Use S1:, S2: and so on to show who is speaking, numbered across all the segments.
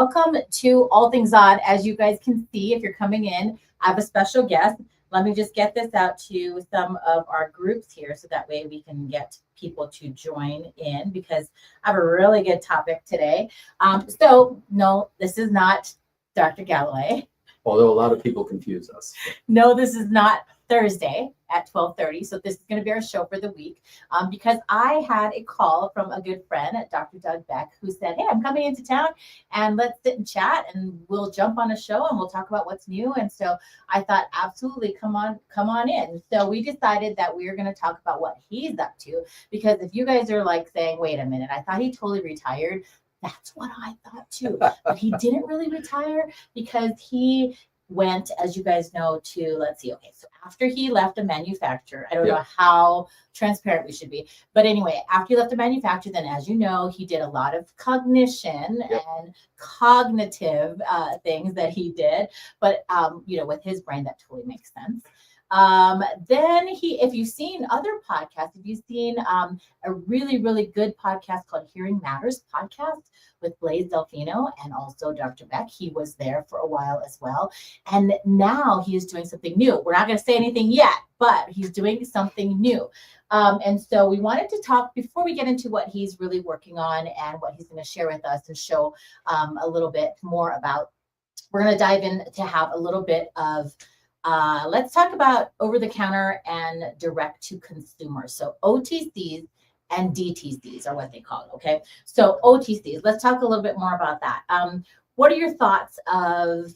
S1: welcome to All Things Odd. As you guys can see, if you're coming in, I have a special guest. Let me just get this out to some of our groups here so that way we can get people to join in, because I have a really good topic today. So no, this is not Dr. Galloway.
S2: Although a lot of people confuse us.
S1: No, this is not Thursday at 12:30. So this is going to be our show for the week, because I had a call from a good friend, Dr. Doug Beck, who said, hey, I'm coming into town and let's sit and chat and we'll jump on a show and we'll talk about what's new. And so I thought, absolutely, come on in. So we decided that we were going to talk about what he's up to, because if you guys are like saying, wait a minute, I thought he totally retired. That's what I thought too. But he didn't really retire, because he went, as you guys know, to, let's see, okay, so after he left a manufacturer, I don't know how transparent we should be, but anyway, after he left a manufacturer, then as you know, he did a lot of cognition and cognitive things that he did, but with his brain, that totally makes sense. Then if you've seen other podcasts, if you've seen a really, really good podcast called Hearing Matters podcast with Blaze Delfino and also Dr. Beck, he was there for a while as well. And now he is doing something new. We're not going to say anything yet, but he's doing something new. And so we wanted to talk, before we get into what he's really working on and what he's going to share with us and show a little bit more about, we're going to dive in to have a little bit of let's talk about over-the-counter and direct-to-consumer. So OTCs and DTCs are what they call it, okay? So OTCs, let's talk a little bit more about that. What are your thoughts of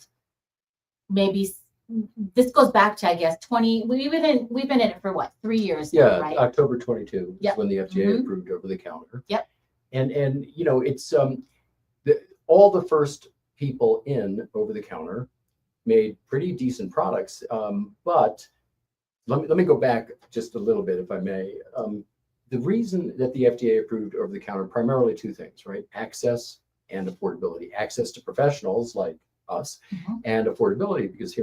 S1: maybe, this goes back to, I guess, we've been in it for what, 3 years now, right?
S2: October 22 is when the FDA approved over-the-counter. Yep. And it's all the first people in over-the-counter made pretty decent products, but let me go back just a little bit, if I may. The reason that the FDA approved over-the-counter, primarily two things, right? Access and affordability. Access to professionals like us, and affordability, because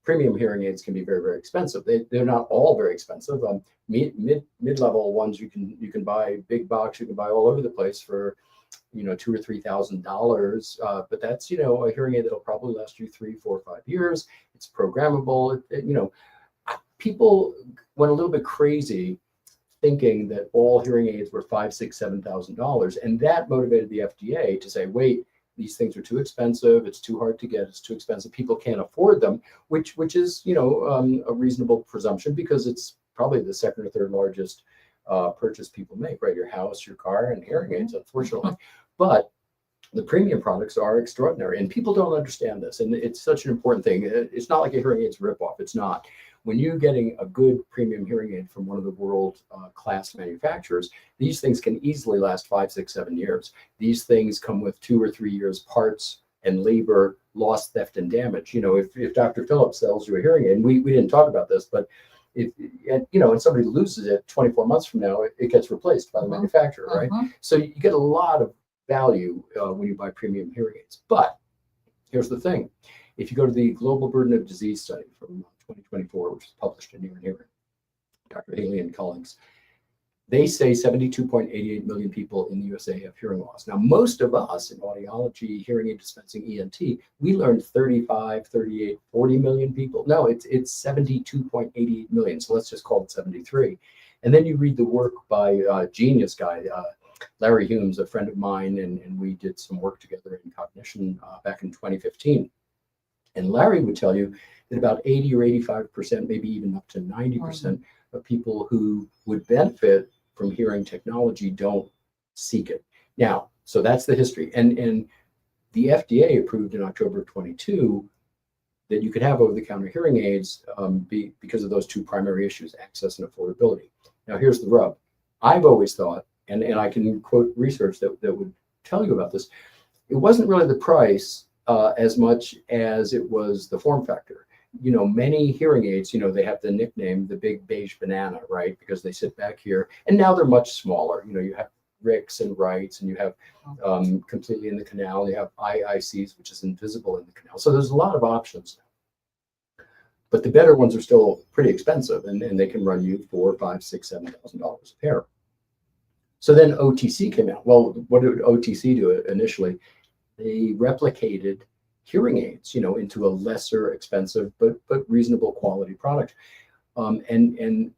S2: premium hearing aids can be very, very expensive. They're not all very expensive. Mid-level ones you can buy, big box, you can buy all over the place for $2,000 or $3,000, but that's a hearing aid that'll probably last you 3, 4, 5 years. It's programmable. People went a little bit crazy thinking that all hearing aids were $5,000, $6,000, $7,000, and that motivated the FDA to say, wait, these things are too expensive. It's too hard to get. It's too expensive. People can't afford them, which is a reasonable presumption, because it's probably the second or third largest purchase people make, right? Your house, your car, and hearing aids, unfortunately. But the premium products are extraordinary, and people don't understand this. And it's such an important thing. It's not like a hearing aids ripoff. It's not. When you're getting a good premium hearing aid from one of the world class manufacturers, these things can easily last 5, 6, 7 years. These things come with 2 or 3 years parts and labor, loss, theft, and damage. If Dr. Phillips sells you a hearing aid, and we didn't talk about this, but and somebody loses it 24 months from now, it gets replaced by the manufacturer, right? So you get a lot of value when you buy premium hearing aids. But here's the thing. If you go to the Global Burden of Disease study from 2024, which was published in Ear and Hearing, Dr. Haley and colleagues, they say 72.88 million people in the USA have hearing loss. Now, most of us in audiology, hearing aid dispensing, ENT, we learned 35, 38, 40 million people. No, it's 72.88 million. So let's just call it 73. And then you read the work by genius guy, Larry Humes, a friend of mine, and we did some work together in cognition back in 2015. And Larry would tell you that about 80 or 85%, maybe even up to 90% of people who would benefit from hearing technology don't seek it. Now, so that's the history. And the FDA approved in October of 22 that you could have over-the-counter hearing aids because of those two primary issues, access and affordability. Now, here's the rub. I've always thought, and I can quote research that would tell you about this, it wasn't really the price as much as it was the form factor. Many hearing aids, they have the nickname, the big beige banana, right? Because they sit back here, and now they're much smaller. You have Ricks and Wrights, and you have completely in the canal. You have IICs, which is invisible in the canal. So there's a lot of options now. But the better ones are still pretty expensive, and they can run you $4,000, $5,000, $6,000, $7,000 a pair. So then OTC came out. Well, what did OTC do initially? they replicated hearing aids, into a lesser expensive but reasonable quality product. And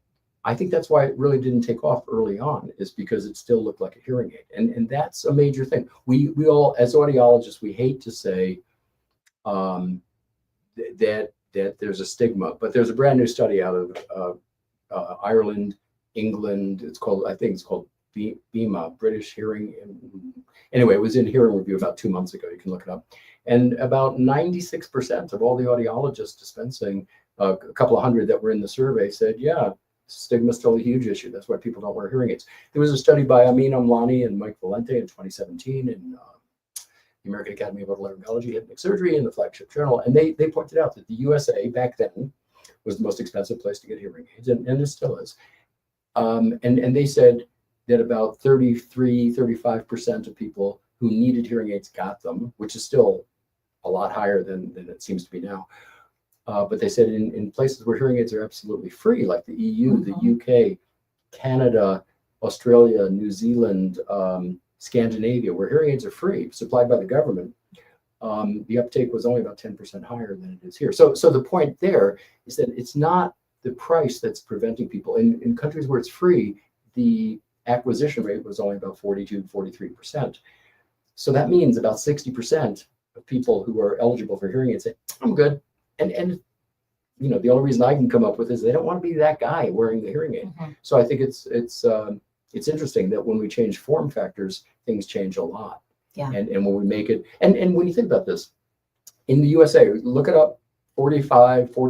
S2: I think that's why it really didn't take off early on, is because it still looked like a hearing aid. And that's a major thing. We all, as audiologists, we hate to say that there's a stigma, but there's a brand new study out of Ireland, England. I think it's called BEMA, British Hearing. Anyway, it was in Hearing Review about 2 months ago. You can look it up. And about 96% of all the audiologists dispensing, a couple of hundred that were in the survey, said, yeah, stigma is still a huge issue. That's why people don't wear hearing aids. There was a study by Amin Amlani and Mike Valente in 2017 in the American Academy of Otolaryngology, Hypnic Surgery, in the flagship journal. And they pointed out that the USA back then was the most expensive place to get hearing aids, and it still is. And they said that about 35% of people who needed hearing aids got them, which is still a lot higher than it seems to be now. But they said in places where hearing aids are absolutely free, like the EU, the UK, Canada, Australia, New Zealand, Scandinavia, where hearing aids are free, supplied by the government, the uptake was only about 10% higher than it is here. So the point there is that it's not the price that's preventing people. In countries where it's free, the acquisition rate was only about 42-43%. So that means about 60% of people who are eligible for hearing aids say, I'm good. And the only reason I can come up with is they don't want to be that guy wearing the hearing aid. So I think it's interesting that when we change form factors, things change a lot.
S1: Yeah.
S2: And when we make it, and when you think about this, in the USA, look it up, 40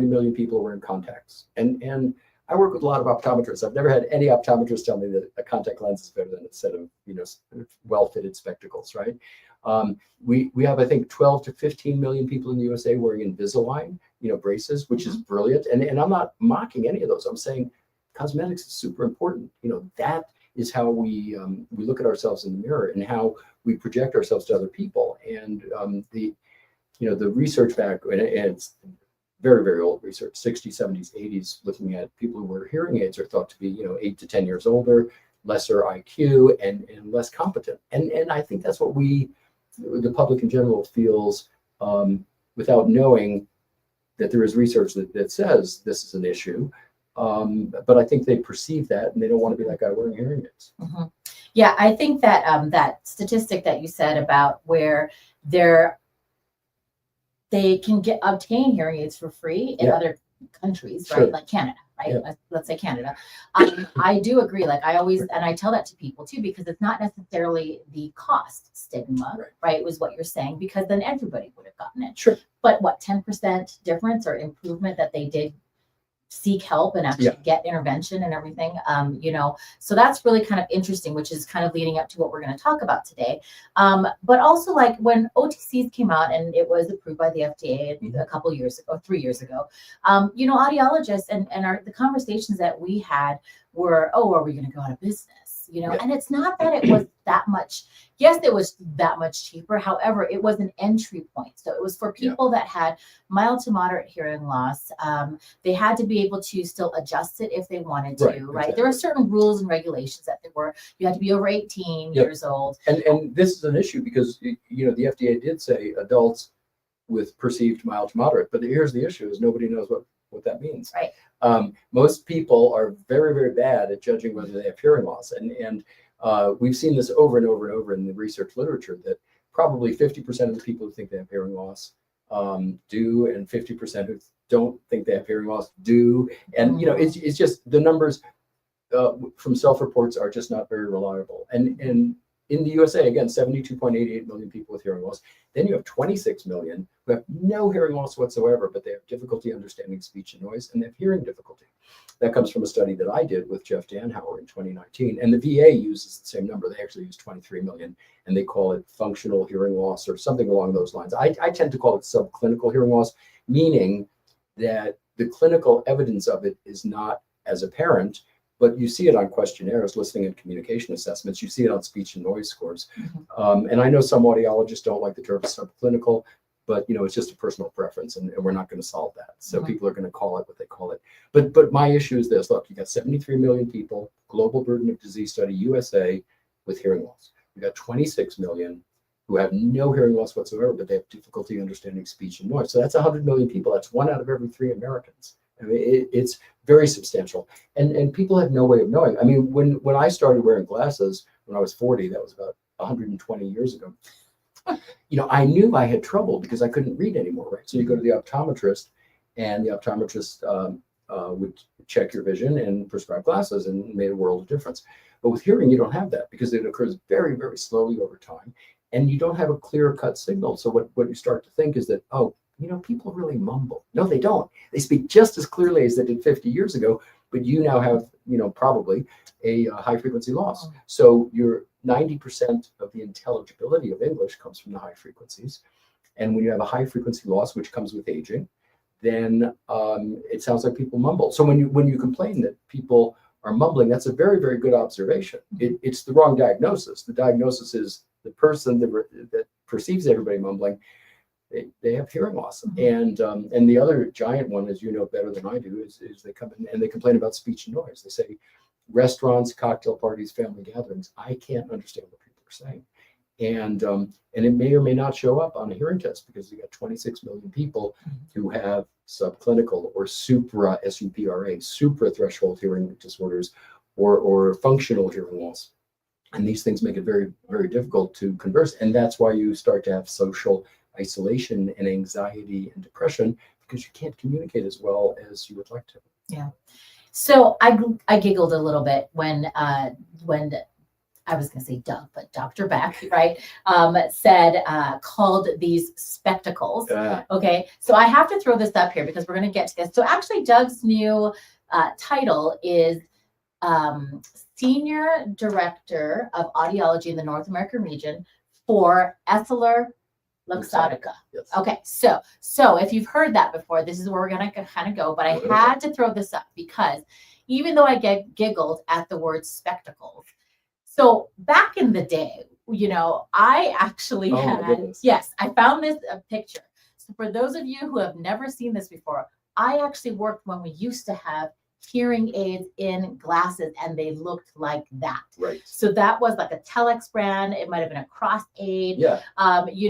S2: million people are wearing contacts. And I work with a lot of optometrists. I've never had any optometrist tell me that a contact lens is better than a set of, well-fitted spectacles, right? We have, I think, 12 to 15 million people in the USA wearing Invisalign, braces, which is brilliant. And I'm not mocking any of those. I'm saying cosmetics is super important. That is how we look at ourselves in the mirror and how we project ourselves to other people. And the research back, and it's very, very old research, 60s, 70s, 80s, looking at people who wear hearing aids are thought to be, 8 to 10 years older, lesser IQ, and less competent. And I think that's what the public in general feels without knowing that there is research that says this is an issue. But I think they perceive that, and they don't want to be that guy wearing hearing aids.
S1: Yeah, I think that that statistic that you said about where they can obtain hearing aids for free in other countries, right? Like Canada, right? Let's say Canada. I do agree. Like I always, and I tell that to people too, because it's not necessarily the cost stigma, right? Was what you're saying, because then everybody would have gotten it.
S2: Sure.
S1: But what, 10% difference or improvement that they did seek help and actually get intervention and everything, so that's really kind of interesting, which is kind of leading up to what we're going to talk about today. But also, like when OTCs came out and it was approved by the FDA a couple years ago, 3 years ago, audiologists and the conversations that we had were, are we going to go out of business? And it's not that it was that much. Yes, it was that much cheaper. However, it was an entry point. So it was for people that had mild to moderate hearing loss. They had to be able to still adjust it if they wanted to, right? Exactly. There are certain rules and regulations that you had to be over 18 years old.
S2: And this is an issue because, the FDA did say adults with perceived mild to moderate, but here's the issue is nobody knows what that means.
S1: Right.
S2: Most people are very, very bad at judging whether they have hearing loss. And we've seen this over and over and over in the research literature that probably 50% of the people who think they have hearing loss do, and 50% who don't think they have hearing loss do. And, it's just the numbers from self-reports are just not very reliable. And in the USA, again, 72.88 million people with hearing loss. Then you have 26 million who have no hearing loss whatsoever, but they have difficulty understanding speech and noise, and they have hearing difficulty. That comes from a study that I did with Jeff Danhauer in 2019. And the VA uses the same number. They actually use 23 million, and they call it functional hearing loss or something along those lines. I tend to call it subclinical hearing loss, meaning that the clinical evidence of it is not as apparent, but you see it on questionnaires, listening and communication assessments. You see it on speech and noise scores. And I know some audiologists don't like the term subclinical, but it's just a personal preference, and we're not going to solve that. So people are going to call it what they call it. But my issue is this: look, you got 73 million people, global burden of disease study, USA, with hearing loss. You got 26 million who have no hearing loss whatsoever, but they have difficulty understanding speech and noise. So that's 100 million people. That's 1 out of every 3 Americans. I mean, it's very substantial. And people have no way of knowing. I mean, when I started wearing glasses when I was 40, that was about 120 years ago, I knew I had trouble because I couldn't read anymore, right? So you go to the optometrist, and the optometrist would check your vision and prescribe glasses, and it made a world of difference. But with hearing, you don't have that because it occurs very, very slowly over time, and you don't have a clear-cut signal. So what you start to think is that, people really mumble. No, they don't. They speak just as clearly as they did 50 years ago, but you now have, probably a high-frequency loss. So you're 90% of the intelligibility of English comes from the high frequencies. And when you have a high frequency loss, which comes with aging, then it sounds like people mumble. So when you complain that people are mumbling, that's a very, very good observation. It's the wrong diagnosis. The diagnosis is the person that perceives everybody mumbling, they have hearing loss. And the other giant one, as you know better than I do, is they come in and they complain about speech and noise. They say, restaurants, cocktail parties, family gatherings, I can't understand what people are saying. And it may or may not show up on a hearing test because you got 26 million people who have subclinical or supra, S-U-P-R-A, supra threshold hearing disorders or functional hearing loss. And these things make it very, very difficult to converse. And that's why you start to have social isolation and anxiety and depression, because you can't communicate as well as you would like to.
S1: Yeah. So I giggled a little bit when I was going to say Doug, but Dr. Beck, right, called these spectacles. Okay. So I have to throw this up here because we're going to get to this. So actually Doug's new title is Senior Director of Audiology in the North American region for EssilorLuxottica.
S2: Yes.
S1: Okay, so if you've heard that before, this is where we're gonna kind of go. But I had to throw this up because even though I giggled at the word spectacles, so back in the day, I actually I found this picture. So for those of you who have never seen this before, I actually worked when we used to have hearing aids in glasses, and they looked like that.
S2: Right.
S1: So that was like a Telex brand. It might have been a Cross aid.
S2: Yeah.
S1: And you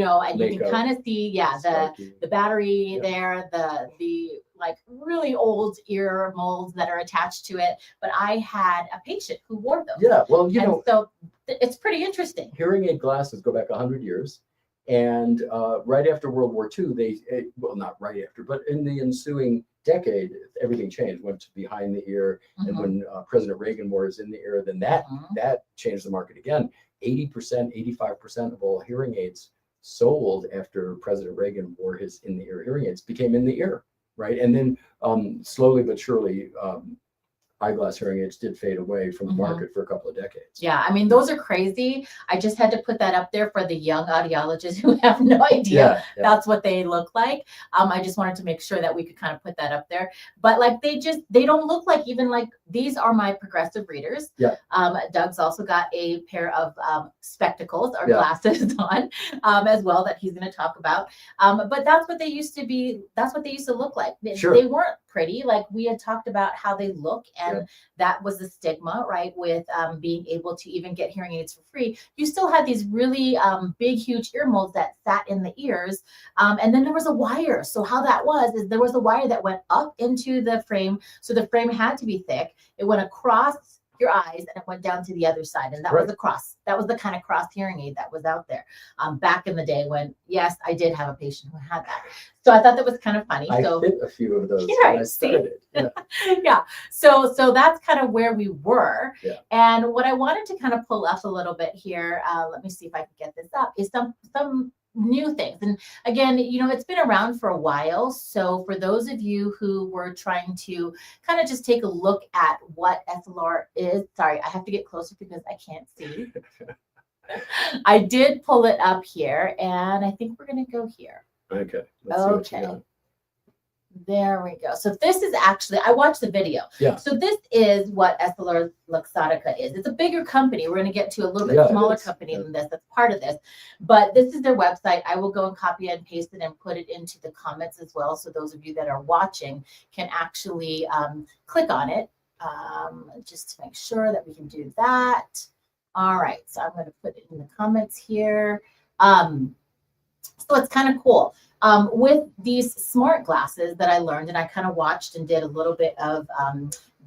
S1: can kind of see, the battery there, the like really old ear molds that are attached to it. But I had a patient who wore those.
S2: Yeah. Well,
S1: so it's pretty interesting.
S2: Hearing aid glasses go back 100 years. And right after World War II, not right after, but in the ensuing decade, everything changed, went to behind the ear. And when President Reagan wore his in the ear, then that changed the market again. 80%, 85% of all hearing aids sold after President Reagan wore his in the ear hearing aids became in the ear, right? And then slowly but surely, eyeglass hearing aids did fade away from the market for a couple of decades.
S1: Yeah, I mean, those are crazy. I just had to put that up there for the young audiologists who have no idea that's what they look like. I just wanted to make sure that we could kind of put that up there. But like they don't look like, even like, these are my progressive readers.
S2: Yeah.
S1: Doug's also got a pair of spectacles or glasses on as well that he's going to talk about. But that's what they used to be. That's what they used to look like. They weren't pretty. Like we had talked about how they look, and that was the stigma, right? With being able to even get hearing aids for free. You still had these really big, huge ear molds that sat in the ears. And then there was a wire. So how that was is there was a wire that went up into the frame. So the frame had to be thick. It went across your eyes and it went down to the other side. And that was the cross. That was the kind of cross hearing aid that was out there back in the day when, yes, I did have a patient who had that. So I thought that was kind of funny.
S2: I did a few of those when I started.
S1: Yeah. So that's kind of where we were.
S2: Yeah.
S1: And what I wanted to kind of pull up a little bit here, let me see if I can get this up, is some new things. And again, it's been around for a while. So for those of you who were trying to kind of just take a look at what Essilor is, sorry, I have to get closer because I can't see. I did pull it up here, and I think we're going to go here.
S2: Okay. Let's see what you got.
S1: There we go. So this is actually, I watched the video.
S2: Yeah.
S1: So this is what EssilorLuxottica is. It's a bigger company. We're going to get to a little bit smaller company than this. That's part of this. But this is their website. I will go and copy and paste it and put it into the comments as well. So those of you that are watching can actually click on it just to make sure that we can do that. All right. So I'm going to put it in the comments here. So it's kind of cool. With these smart glasses that I learned, and I kind of watched and did a little bit of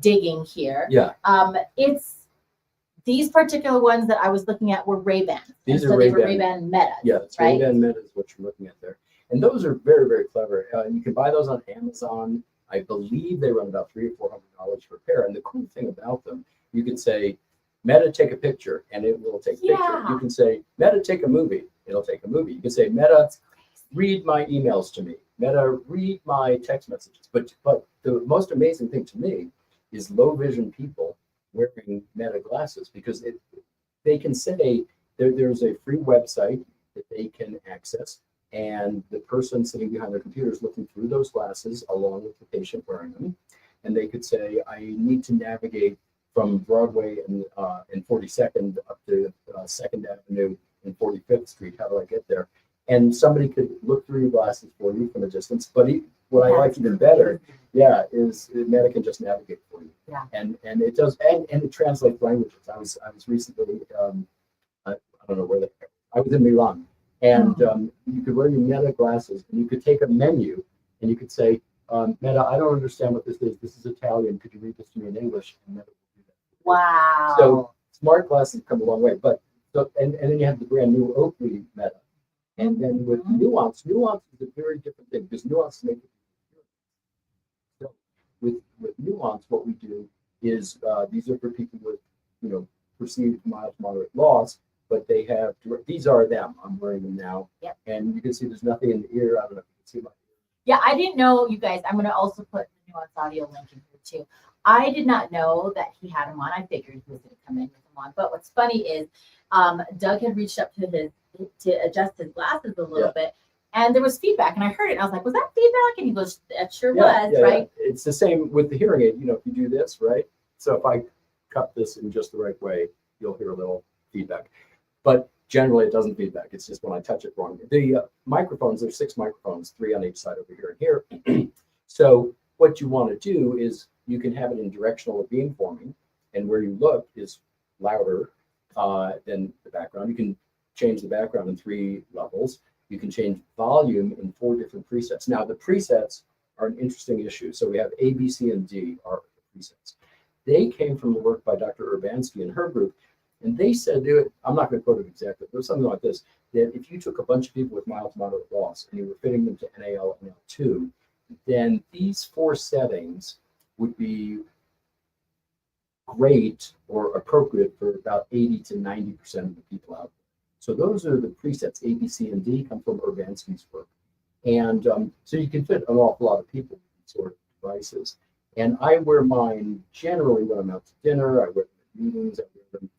S1: digging here.
S2: Yeah.
S1: It's these particular ones that I was looking at were Ray-Ban.
S2: These
S1: so
S2: are
S1: they were
S2: Ray-Ban.
S1: Ray-Ban Meta.
S2: Yeah, it's
S1: right?
S2: Ray-Ban Meta is what you're looking at there. And those are very, very clever. You can buy those on Amazon. I believe they run about $300 or $400 per pair. And the cool thing about them, you can say, Meta, take a picture, and it will take a picture. You can say, Meta, take a movie. It'll take a movie. You can say, Meta, read my emails to me. Meta, read my text messages. But the most amazing thing to me is low vision people wearing Meta glasses, because they can say there's a free website that they can access, and the person sitting behind their computer is looking through those glasses along with the patient wearing them, and they could say, I need to navigate from Broadway and 42nd up to 2nd Avenue and 45th Street. How do I get there? And somebody could look through your glasses for you from a distance. But what I like even better, is Meta can just navigate for you.
S1: Yeah.
S2: And it does, and it translates languages. I was recently, I don't know where I was in Milan, and you could wear your Meta glasses, and you could take a menu, and you could say, Meta, I don't understand what this is. This is Italian. Could you read this to me in English? And Meta will do that.
S1: Wow.
S2: So smart glasses come a long way. But and then you have the brand new Oakley Meta. And then with nuance is a very different thing, because nuance makes it. So with nuance, what we do is these are for people with, perceived mild to moderate loss, but they have, these are them. I'm wearing them now.
S1: Yep.
S2: And you can see there's nothing in the ear. I don't know if you can see my ear.
S1: Yeah, I didn't know, you guys. I'm going to also put the Nuance Audio link in here too. I did not know that he had them on. I figured he was going to come in with them on. But what's funny is Doug had reached up to adjust his glasses a little bit, and there was feedback, and I heard it, and I was like, was that feedback? And he goes, that sure was, right?
S2: Yeah. It's the same with the hearing aid. If you do this, right? So if I cut this in just the right way, you'll hear a little feedback. But generally, it doesn't feedback. It's just when I touch it wrong. The microphones, there's 6 microphones, 3 on each side over here and here. So what you want to do is you can have it in directional beamforming, and where you look is louder than the background. You can change the background in 3 levels. You can change volume in 4 different presets. Now, the presets are an interesting issue. So we have A, B, C, and D are the presets. They came from the work by Dr. Urbanski and her group, and they said, I'm not going to quote it exactly, but it was something like this, that if you took a bunch of people with mild to moderate loss and you were fitting them to NAL and L2, then these 4 settings would be great or appropriate for about 80 to 90% of the people out there. So those are the presets. A, B, C, and D come from Urbanski's work. And so you can fit an awful lot of people with these sort of devices. And I wear mine generally when I'm out to dinner. I wear them at meetings. I wear them,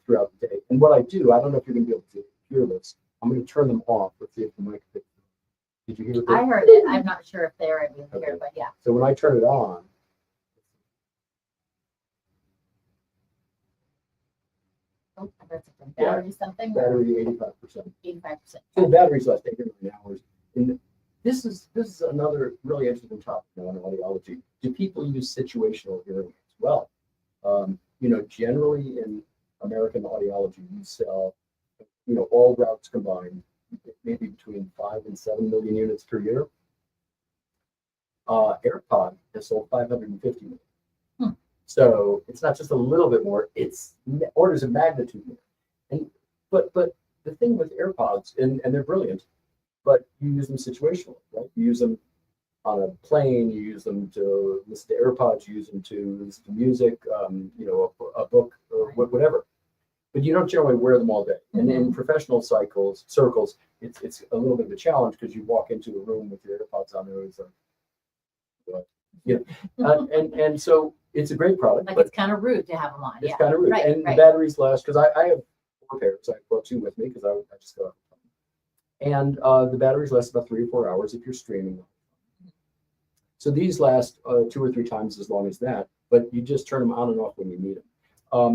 S2: throughout the day. And what I do, I don't know if you're going to be able to hear this. I'm going to turn them off. Let's see if the mic picks it up. Did you hear it?
S1: I heard it. I'm not sure if they're able to hear, but yeah.
S2: So when I turn it on,
S1: oh, I heard something. Battery something?
S2: Battery 85%.
S1: 85%.
S2: So the batteries last 8 or 9 hours. And this is another really interesting topic on audiology. Do people use situational hearing aids? Well, generally in American audiology, we sell, all routes combined, maybe between 5 and 7 million units per year. AirPod has sold 550 million. So it's not just a little bit more; it's orders of magnitude more. And but the thing with AirPods, and they're brilliant, but you use them situationally, right? You use them on a plane, you use them to listen to AirPods, you use them to listen to music, a book or whatever. But you don't generally wear them all day. And in professional circles, it's a little bit of a challenge, because you walk into a room with your AirPods on, there is and so it's a great product.
S1: Like, it's kind of rude to have them on.
S2: It's kind of rude.
S1: Right,
S2: and the batteries last, because I have 4 pairs. I brought 2 with me because I just got off the phone. And the batteries last about 3 or 4 hours if you're streaming. So these last 2 or 3 times as long as that, but you just turn them on and off when you need them.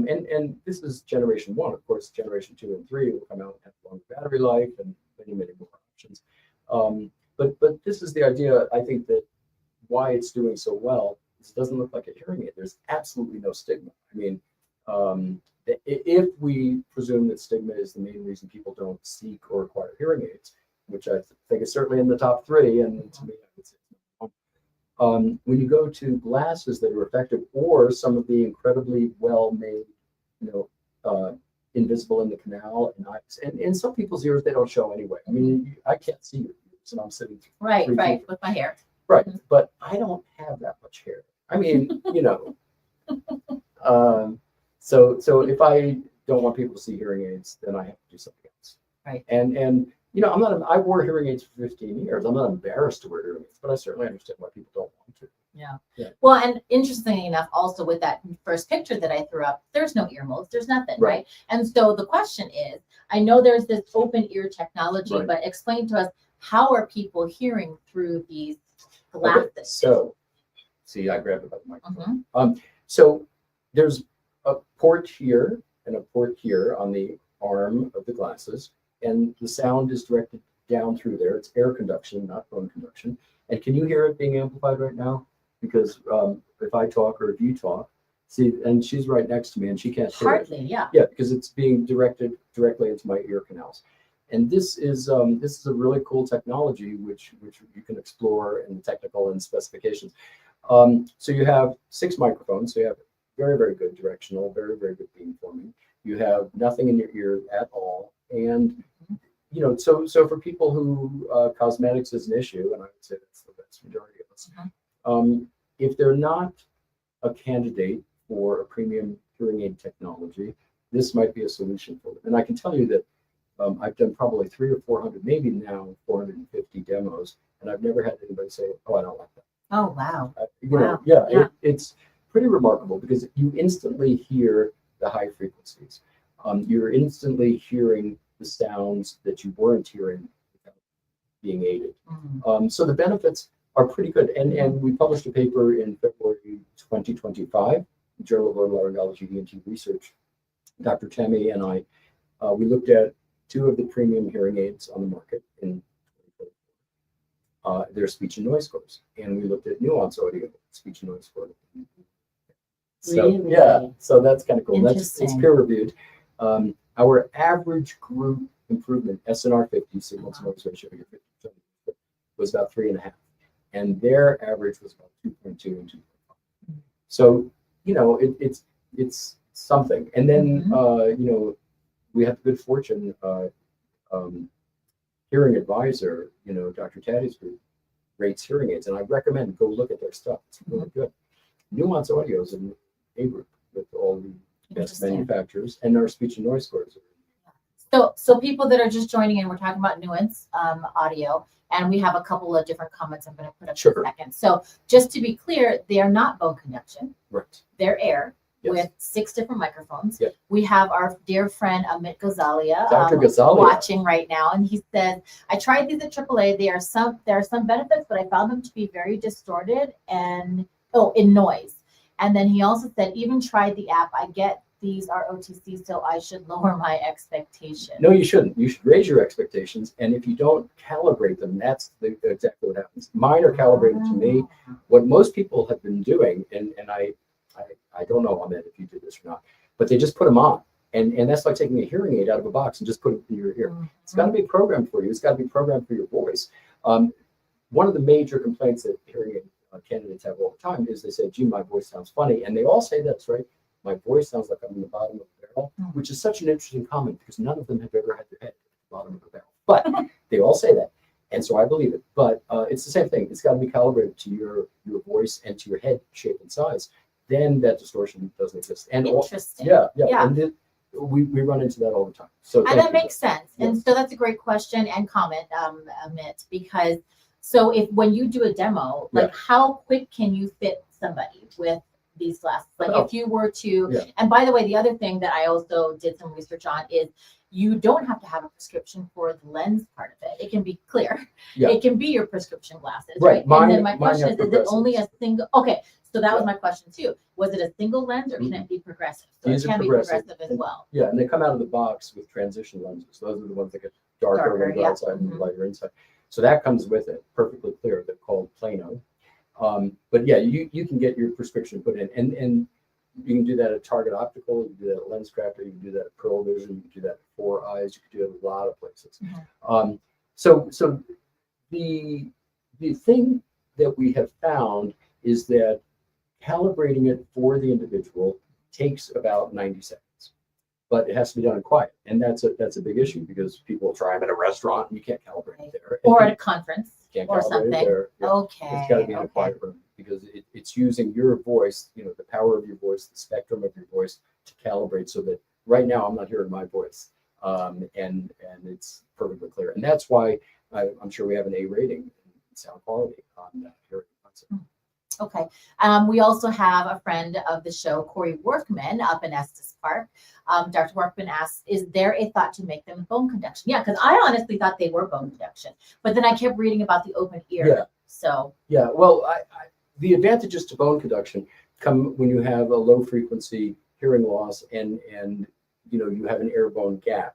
S2: And this is generation 1. Of course, generation 2 and 3 will come out and have longer battery life and many more options. But this is the idea, I think, that why it's doing so well is it doesn't look like a hearing aid. There's absolutely no stigma. I mean, if we presume that stigma is the main reason people don't seek or acquire hearing aids, which I think is certainly in the top three, and to me, I would say when you go to glasses that are effective, or some of the incredibly well-made, invisible in the canal and eyes, and in some people's ears they don't show anyway. I mean, I can't see your ears, and I'm sitting
S1: right with my hair.
S2: Right, but I don't have that much hair. I mean, so if I don't want people to see hearing aids, then I have to do something else.
S1: Right.
S2: And I wore hearing aids for 15 years. I'm not embarrassed to wear hearing aids, but I certainly understand why people don't want to.
S1: Yeah. Well, and interestingly enough, also with that first picture that I threw up, there's no ear molds, there's nothing, right? And so the question is, I know there's this open ear technology, but explain to us, how are people hearing through these glasses?
S2: Okay, so, see, I grabbed it by the microphone. So there's a port here and a port here on the arm of the glasses, and the sound is directed down through there. It's air conduction, not bone conduction. And can you hear it being amplified right now? Because if I talk or if you talk, see, and she's right next to me and she can't hear it.
S1: Hardly, yeah.
S2: Yeah, because it's being directed directly into my ear canals. And this is a really cool technology which you can explore in the technical and specifications. So you have 6 microphones. So you have very, very good directional, very, very good beamforming. You have nothing in your ear at all. And so for people who cosmetics is an issue, and I would say that's the vast majority of us, if they're not a candidate for a premium hearing aid technology, this might be a solution for them. And I can tell you that I've done probably 300 or 400, maybe now 450 demos, and I've never had anybody say, "Oh, I don't like that."
S1: Oh, wow.
S2: It's pretty remarkable because you instantly hear the high frequencies. You're instantly hearing the sounds that you weren't hearing without being aided. So the benefits are pretty good. And we published a paper in February 2025, Journal of Otolaryngology ENT Research. Dr. Tammy and I, we looked at 2 of the premium hearing aids on the market in 2024, their speech and noise scores. And we looked at Nuance Audio speech and noise score. So,
S1: really?
S2: Yeah, so that's kind of cool. It's peer reviewed. Our average group improvement, SNR 50, signal to noise ratio, was about 3.5. And their average was about 2.2 and 2.5. So, it's something. And then, we have the good fortune, Hearing Advisor, Dr. Taddy's group rates hearing aids, and I recommend go look at their stuff. It's really good. Nuance Audio is an A group with all the best manufacturers, and our speech and noise scores are.
S1: So people that are just joining in, we're talking about Nuance Audio, and we have a couple of different comments I'm going to put up in a second. So just to be clear, they are not bone conduction.
S2: Right.
S1: They're air.
S2: Yes.
S1: With 6 different microphones.
S2: Yep.
S1: We have our dear friend Amit Ghazalia,
S2: watching
S1: right now, and he says, "I tried these at AAA. There are some benefits, but I found them to be very distorted and in noise." And then he also said, "Even tried the app. I get these are OTC, so I should lower my expectation."
S2: No, you shouldn't. You should raise your expectations, and if you don't calibrate them, that's exactly what happens. Mine are calibrated to me. What most people have been doing, and I don't know, Ahmed, if you did this or not, but they just put them on. And that's like taking a hearing aid out of a box and just put it in your ear. It's got to be programmed for you. It's got to be programmed for your voice. One of the major complaints that hearing aid candidates have all the time is they say, "Gee, my voice sounds funny." And they all say this, right? "My voice sounds like I'm in the bottom of the barrel," which is such an interesting comment because none of them have ever had their head at the bottom of the barrel. But they all say that. And so I believe it. But it's the same thing. It's got to be calibrated to your voice and to your head shape and size. Then that distortion doesn't exist. And
S1: interesting.
S2: And we run into that all the time. So
S1: and that makes sense. Yeah. And so that's a great question and comment, Amit, because so when you do a demo, like how quick can you fit somebody with these glasses? Like if you were to, and by the way, the other thing that I also did some research on is you don't have to have a prescription for the lens part of it. It can be clear. Yeah. It can be your prescription glasses, right? And then my question is it only a single? Okay, so that was my question too. Was it a single lens or can it be progressive? So it can be progressive as well.
S2: Yeah, and they come out of the box with transition lenses. Those are the ones that get darker when you go outside and lighter inside. So that comes with it, perfectly clear. They're called Plano. But yeah, you can get your prescription put in, and You can do that at Target Optical, you can do that at LensCrafters, you can do that at Pearl Vision, you can do that at Four Eyes, you can do it at a lot of places. So the thing that we have found is that calibrating it for the individual takes about 90 seconds, but it has to be done in quiet. And that's a big issue because people try them at a restaurant and you can't calibrate it there.
S1: Or at a conference
S2: Can't
S1: or
S2: calibrate
S1: something.
S2: it there. Yeah.
S1: Okay.
S2: It's got to be in a quiet room because it's using your voice, you know, the power of your voice, the spectrum of your voice to calibrate so that right now I'm not hearing my voice. And it's perfectly clear. And that's why I'm sure we have an A rating in sound quality on that hearing concept.
S1: Okay. We also have a friend of the show, Corey Workman, up in Estes Park. Dr. Workman asks, is there a thought to make them bone conduction? Yeah, because I honestly thought they were bone conduction, but then I kept reading about the open ear.
S2: Yeah.
S1: So.
S2: Yeah, well, the advantages to bone conduction come when you have a low frequency hearing loss and you know, you have an air bone gap.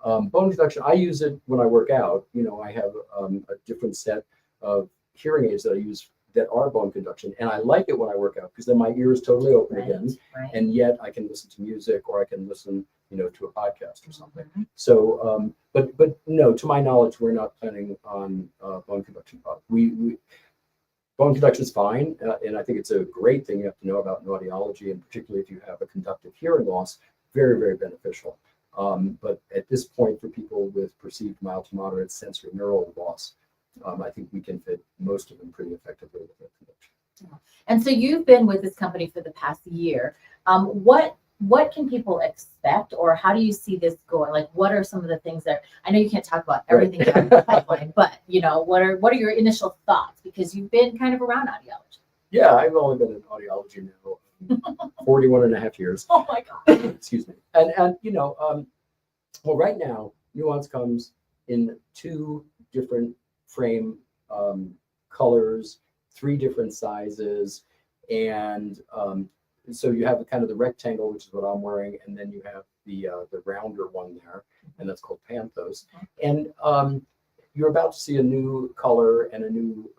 S2: Bone conduction, I use it when I work out. You know, I have a different set of hearing aids that I use that are bone conduction, and I like it when I work out because then my ear is totally open again, and yet I can listen to music or I can listen, you know, to a podcast or something. So, but no, to my knowledge, we're not planning on bone conduction product. Bone conduction is fine, and I think it's a great thing you have to know about in audiology, and particularly if you have a conductive hearing loss, very, very beneficial. But at this point, for people with perceived mild to moderate sensory neural loss, I think we can fit most of them pretty effectively with that conduction.
S1: And so you've been with this company for the past year. What can people expect, or how do you see this going? Like, what are some of the things that I know you can't talk about everything in the pipeline, but you know, what are your initial thoughts? Because you've been kind of around audiology.
S2: Yeah, I've only been in audiology now 41 and a half years.
S1: Oh my God.
S2: Excuse me. And you know, well, right now, Nuance comes in 2 different frame colors, 3 different sizes, and so you have kind of the rectangle, which is what I'm wearing, and then you have the rounder one there, and that's called Panthos. And you're about to see a new color and a new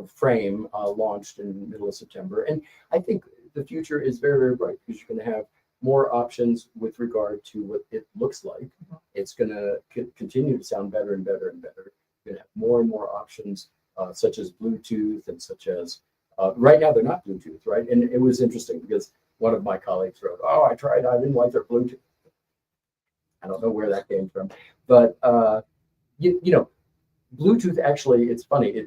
S2: frame launched in the middle of September. And I think the future is very, very bright because you're going to have more options with regard to what it looks like. It's going to continue to sound better and better and better. You're going to have more and more options, such as Bluetooth and such as right now they're not Bluetooth, right? And it was interesting because one of my colleagues wrote, "Oh, I tried. I didn't like their Bluetooth." I don't know where that came from, but you know, Bluetooth actually, it's funny.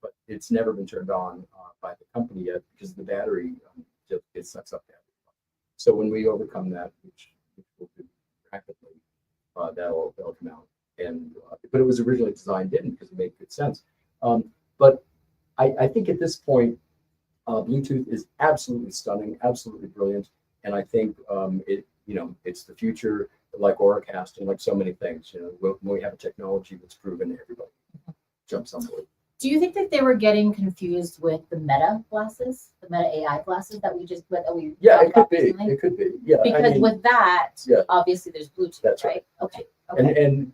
S2: But it's never been turned on by the company yet because the battery it sucks up battery. So when we overcome that, which we'll do rapidly, that'll come out. And but it was originally designed in because it made good sense. But I think at this point, Bluetooth is absolutely stunning, absolutely brilliant, and I think it's the future, like Auracast and like so many things. You know, when we have a technology that's proven, everybody jumps on board.
S1: Do you think that they were getting confused with the Meta glasses, the Meta AI glasses that we
S2: Yeah, it could be. Recently? It could be. Yeah,
S1: because with that, obviously there's Bluetooth.
S2: That's
S1: right. Okay.
S2: And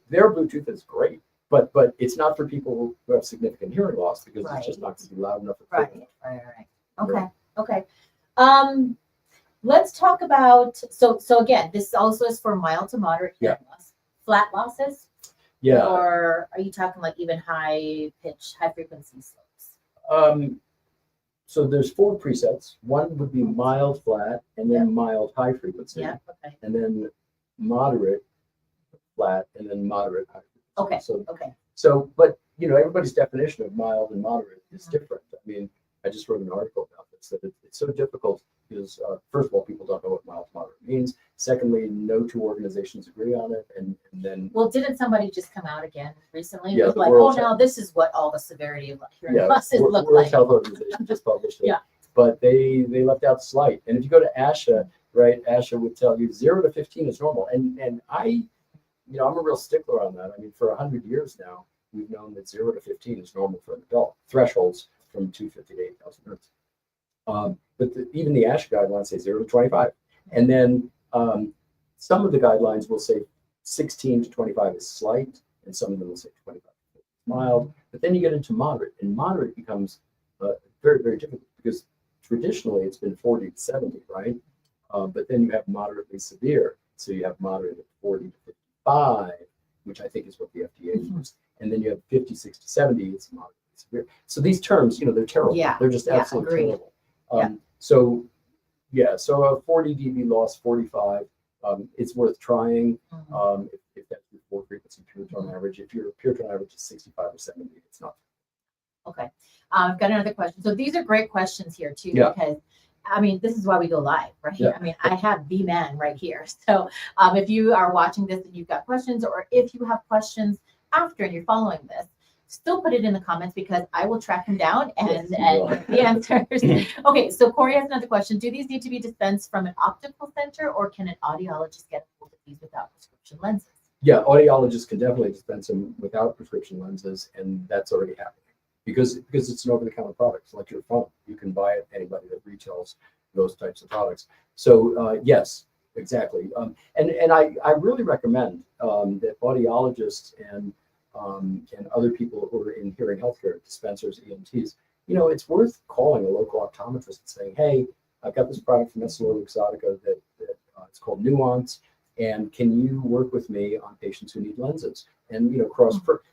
S2: their Bluetooth is great, but it's not for people who have significant hearing loss because it's just not going to be loud enough.
S1: Right. Okay. Let's talk about so again, this also is for mild to moderate hearing loss, flat losses.
S2: Yeah.
S1: Or are you talking like even high pitch, high frequency slopes?
S2: So there's 4 presets. One would be mild flat, and then mild high frequency.
S1: Yeah. Okay.
S2: And then moderate flat, and then moderate high frequency.
S1: Okay.
S2: So, but you know, everybody's definition of mild and moderate is different. I mean, I just wrote an article about this that it's so difficult because first of all, people don't know what mild to moderate means. Secondly, no 2 organizations agree on it, and then
S1: didn't somebody just come out again recently?
S2: Yeah,
S1: with like, now this is what all the severity of hearing losses look
S2: World
S1: like.
S2: Health Organization just published it. But they left out slight. And if you go to ASHA, right, ASHA would tell you 0 to 15 is normal. And I'm a real stickler on that. I mean, for 100 years now, we've known that 0 to 15 is normal for an adult. Thresholds from 250 to 8,000 hertz. But even the ASHA guidelines say 0 to 25. And then some of the guidelines will say 16 to 25 is slight, and some of them will say 25 is mild. But then you get into moderate, and moderate becomes very, very difficult because traditionally it's been 40 to 70, right? But then you have moderately severe. So you have moderate at 40 to 55, which I think is what the FDA used. And then you have 50, 60, 70, it's moderately severe. So these terms, they're terrible.
S1: Yeah.
S2: They're just absolutely terrible.
S1: Yeah.
S2: So a 40 dB loss, 45, it's worth trying. If that's your full frequency pure tone average. If your pure tone average is 65 or 70, it's not.
S1: Okay. I've got another question. So these are great questions here too,
S2: Yeah.
S1: because this is why we go live, right?
S2: Yeah.
S1: I have the man right here. So if you are watching this and you've got questions, or if you have questions after and you're following this, still put it in the comments because I will track them down and the answers. Okay, so Corey has another question. Do these need to be dispensed from an optical center, or can an audiologist get hold of these without prescription lenses?
S2: Yeah, audiologists can definitely dispense them without prescription lenses, and that's already happening because it's an over-the-counter product. It's like your phone. You can buy it anybody that retails those types of products. So yes, exactly. And I really recommend that audiologists and other people who are in hearing healthcare, dispensers, ENTs, it's worth calling a local optometrist and saying, hey, I've got this product from EssilorLuxottica that it's called Nuance, and can you work with me on patients who need lenses? And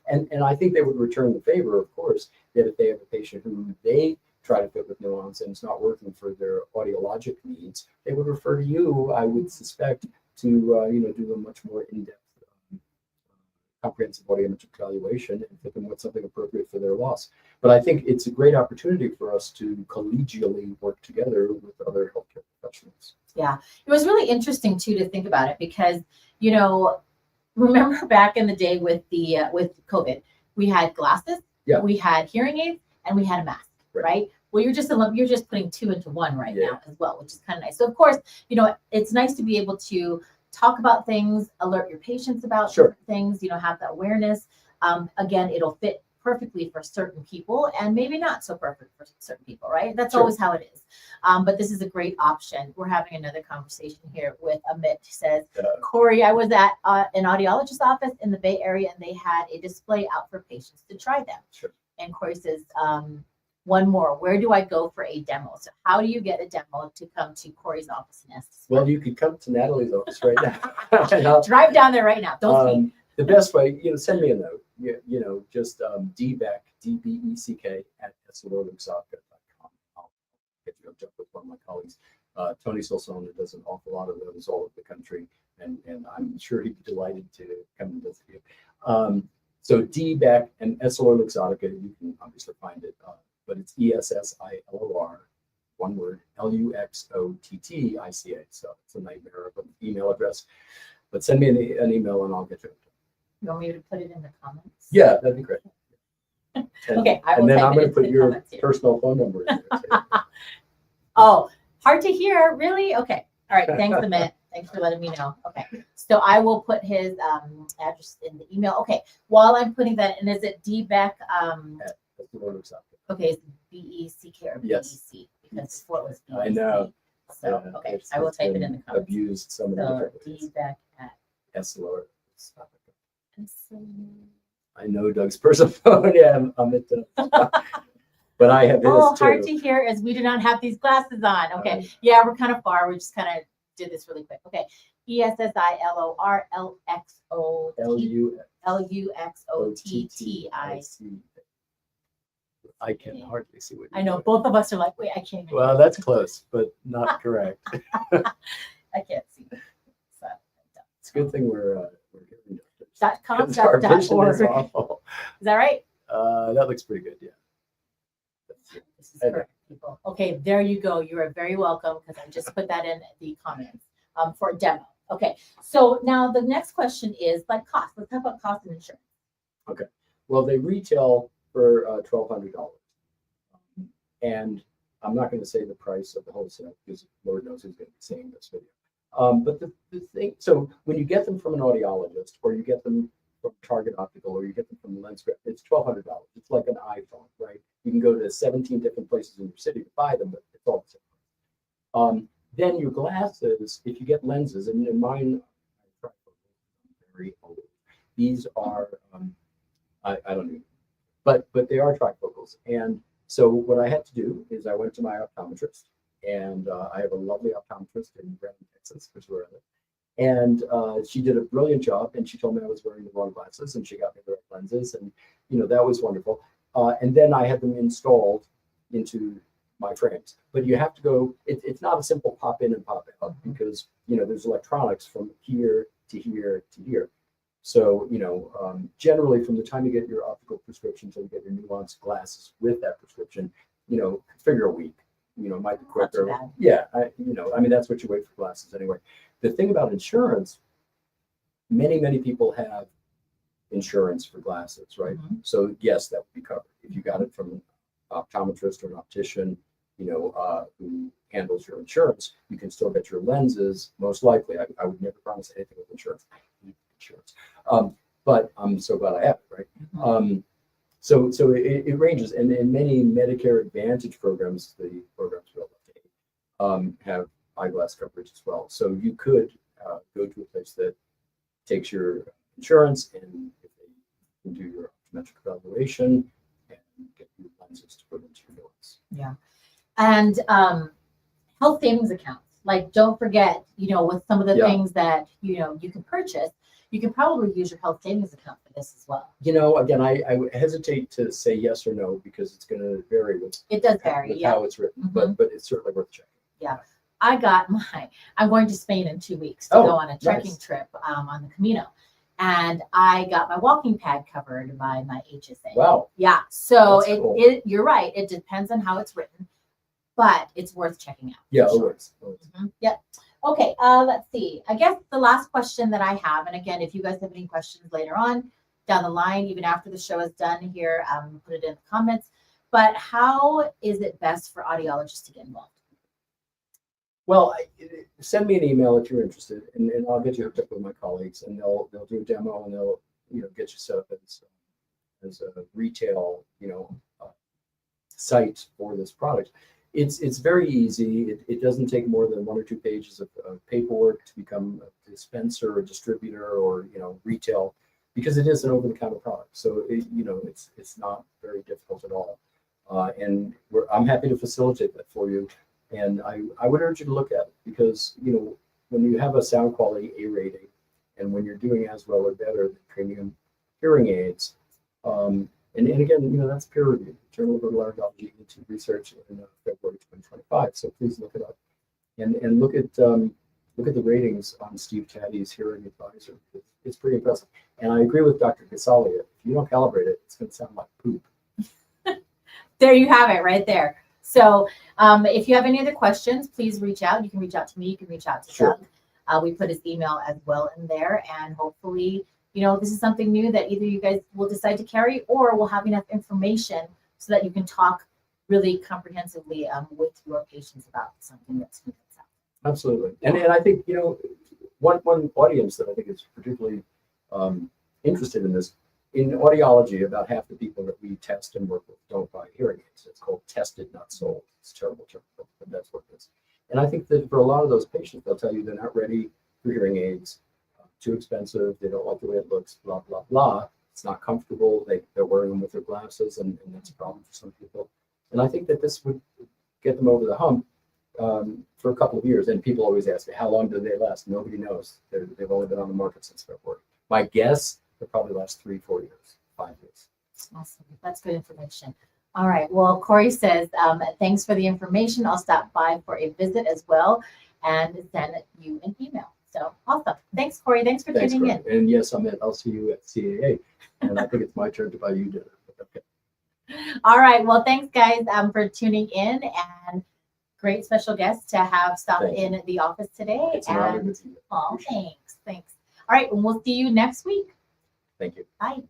S2: and I think they would return the favor, of course, that if they have a patient who they try to fit with Nuance and it's not working for their audiologic needs, they would refer to you, I would suspect, to do a much more in-depth comprehensive audiometric evaluation and fit them with something appropriate for their loss. But I think it's a great opportunity for us to collegially work together with other healthcare professionals. Yeah,
S1: it was really interesting too to think about it because, remember back in the day with with COVID, we had glasses, we had hearing aids, and we had a mask, right? Well, you're just putting two into one now as well, which is kind of nice. So of course, it's nice to be able to talk about things, alert your patients about certain things, have that awareness. Again, it'll fit perfectly for certain people and maybe not so perfect for certain people, right? That's always how it is. But this is a great option. We're having another conversation here with Amit. He says, Corey, I was at an audiologist's office in the Bay Area and they had a display out for patients to try them. And Corey says, one more, where do I go for a demo? So how do you get a demo to come to Corey's office in Estes?
S2: Well, you could come to Natalie's office right now.
S1: Drive down there right now. Don't speak.
S2: The best way, send me a note. Just Dbeck, DBECK at EssilorLuxottica.com. I'll get you hooked up with one of my colleagues. Tony Solsona does an awful lot of those all over the country, and I'm sure he'd be delighted to come and visit you. So Dbeck and EssilorLuxottica, you can obviously find it, but it's ESSILOR, one word, LUXOTTICA. So it's a nightmare of an email address, but send me an email and I'll get you.
S1: You want me to put it in the comments?
S2: Yeah, that'd be great.
S1: Okay,
S2: and then I'm going to put your personal phone number in there too.
S1: Oh, hard to hear, really? Okay. All right. Thanks, Amit. Thanks for letting me know. Okay. So I will put his address in the email. Okay. While I'm putting that in, is it Dbeck? Okay, it's BECK or BEC?
S2: Yes.
S1: Because before it was BEC.
S2: I know.
S1: So, okay, I will type it in the comments.
S2: Abused some of the
S1: Dbeck at
S2: EssilorLuxottica. I know Doug's personal phone. Yeah, I'm at the. But I have his too.
S1: Hard to hear as we do not have these glasses on. Okay. Yeah, we're kind of far. We just kind of did this really quick. Okay. ESSILORLXOTTIC.
S2: I can hardly see what
S1: I know. Both of us are like, wait, I can't even.
S2: Well, that's close, but not correct.
S1: I can't see. So,
S2: it's a good thing we're hearing
S1: doctors.
S2: .com.org. Is awful.
S1: Is that right?
S2: That looks pretty good. Yeah.
S1: This is correct, people. Okay, there you go. You are very welcome because I just put that in the comments for a demo. Okay, so now the next question is like cost. Let's talk about cost and insurance.
S2: Okay, well, they retail for $1,200, and I'm not going to say the price of the wholesale because Lord knows who's going to be seeing this video. But the thing, so when you get them from an audiologist, or you get them from Target Optical, or you get them from LensCraft, it's $1,200. It's like an iPhone, right? You can go to 17 different places in your city to buy them, but it's all the same. Then your glasses, if you get lenses, and mine are very old. These are I don't know, but they are trifocals, and So what I had to do is I went to my optometrist, and I have a lovely optometrist in Brandon, Texas, which is where I live. And she did a brilliant job, and she told me I was wearing the wrong glasses, and she got me the right lenses, and that was wonderful. And then I had them installed into my frames. But you have to go. It's not a simple pop in and pop out, because there's electronics from here to here to here. So generally, from the time you get your optical prescription till you get your nuanced glasses with that prescription, figure a week. Might be quicker. Yeah, I mean, that's what you wait for glasses anyway. The thing about insurance, many people have insurance for glasses, right? So yes, that would be covered if you got it from an optometrist or an optician, who handles your insurance. You can still get your lenses, most likely. I would never promise anything with insurance. I hate insurance, but I'm so glad I have it, right? So it ranges, and in many Medicare Advantage programs, the programs have eyeglass coverage as well. So you could go to a place that takes your insurance, and if they can do your optometric evaluation and get you lenses to put into your nose.
S1: Yeah, and health savings accounts. Like, don't forget, with some of the things that you can purchase, you can probably use your health savings account for this as well.
S2: Again, I hesitate to say yes or no, because it's going to vary with how it's written, but it's certainly worth checking.
S1: Yeah. I'm going to Spain in 2 weeks to go on a trekking trip on the Camino. And I got my walking pad covered by my HSA.
S2: Wow.
S1: Yeah. So
S2: cool.
S1: You're right. It depends on how it's written, but it's worth checking out.
S2: Yeah, always.
S1: Yep. Okay. Let's see. I guess the last question that I have, and again, if you guys have any questions later on down the line, even after the show is done here, put it in the comments. But how is it best for audiologists to get involved?
S2: Well, send me an email if you're interested, and I'll get you hooked up with my colleagues, and they'll do a demo, and they'll get you set up as a retail site for this product. It's very easy. It doesn't take more than 1 or 2 pages of paperwork to become a dispenser or distributor or retail, because it is an over-the-counter product. So it's not very difficult at all, and I'm happy to facilitate that for you. And I would urge you to look at it, because when you have a sound quality A rating, and when you're doing as well or better than premium hearing aids, and again, that's peer reviewed. Journal of Otolaryngology into research in February 2025. So please look it up, and look at the ratings on Steve Caddy's Hearing Advisor. It's pretty impressive. And I agree with Dr. Gasalia. If you don't calibrate it, it's going to sound like poop.
S1: There you have it, right there. So if you have any other questions, please reach out. You can reach out to me. You can reach out to Doug. We put his email as well in there. And hopefully, this is something new that either you guys will decide to carry, or will have enough information so that you can talk really comprehensively with your patients about something that's new.
S2: Absolutely. And I think, one audience that I think is particularly interested in this, in audiology, about half the people that we test and work with don't buy hearing aids. It's called tested, not sold. It's a terrible term, but that's what it is. And I think that for a lot of those patients, they'll tell you they're not ready for hearing aids, too expensive, they don't like the way it looks, blah, blah, blah. It's not comfortable. They're wearing them with their glasses, and that's a problem for some people. And I think that this would get them over the hump for a couple of years. And people always ask me, how long do they last? Nobody knows. They've only been on the market since February. My guess, they'll probably last 3-4 years, 5 years.
S1: Awesome. That's good information. All right. Well, Corey says, thanks for the information. I'll stop by for a visit as well and send you an email. So awesome. Thanks, Corey. Thanks for tuning in.
S2: And yes, I'll see you at CAA. And I think it's my turn to buy you dinner. Okay.
S1: All right. Well, thanks, guys, for tuning in, and great special guest to have stopped in the office today.
S2: It's an honor to see you.
S1: Oh, thanks. All right. And we'll see you next week.
S2: Thank you.
S1: Bye.